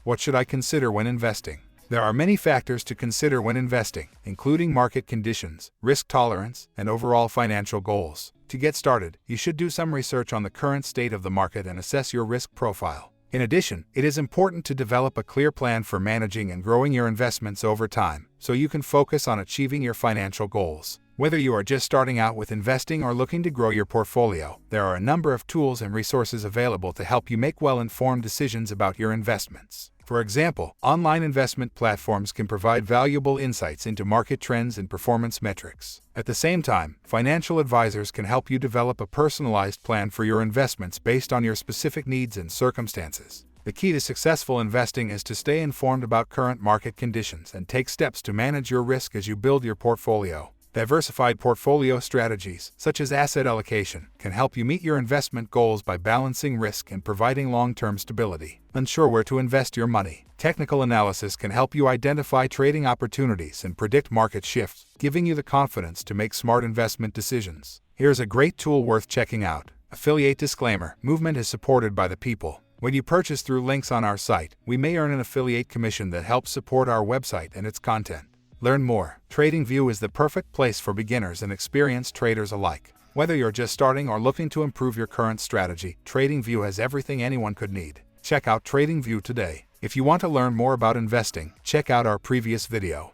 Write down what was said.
What should I consider when investing? There are many factors to consider when investing, including market conditions, risk tolerance, and overall financial goals. To get started, you should do some research on the current state of the market and assess your risk profile. In addition, it is important to develop a clear plan for managing and growing your investments over time, so you can focus on achieving your financial goals. Whether you are just starting out with investing or looking to grow your portfolio, there are a number of tools and resources available to help you make well-informed decisions about your investments. For example, online investment platforms can provide valuable insights into market trends and performance metrics. At the same time, financial advisors can help you develop a personalized plan for your investments based on your specific needs and circumstances. The key to successful investing is to stay informed about current market conditions and take steps to manage your risk as you build your portfolio. Diversified portfolio strategies, such as asset allocation, can help you meet your investment goals by balancing risk and providing long-term stability. Unsure where to invest your money? Technical analysis can help you identify trading opportunities and predict market shifts, giving you the confidence to make smart investment decisions. Here's a great tool worth checking out. Affiliate disclaimer: Moovmynt is supported by the people. When you purchase through links on our site, we may earn an affiliate commission that helps support our website and its content. Learn more. TradingView is the perfect place for beginners and experienced traders alike. Whether you're just starting or looking to improve your current strategy, TradingView has everything anyone could need. Check out TradingView today. If you want to learn more about investing, check out our previous video.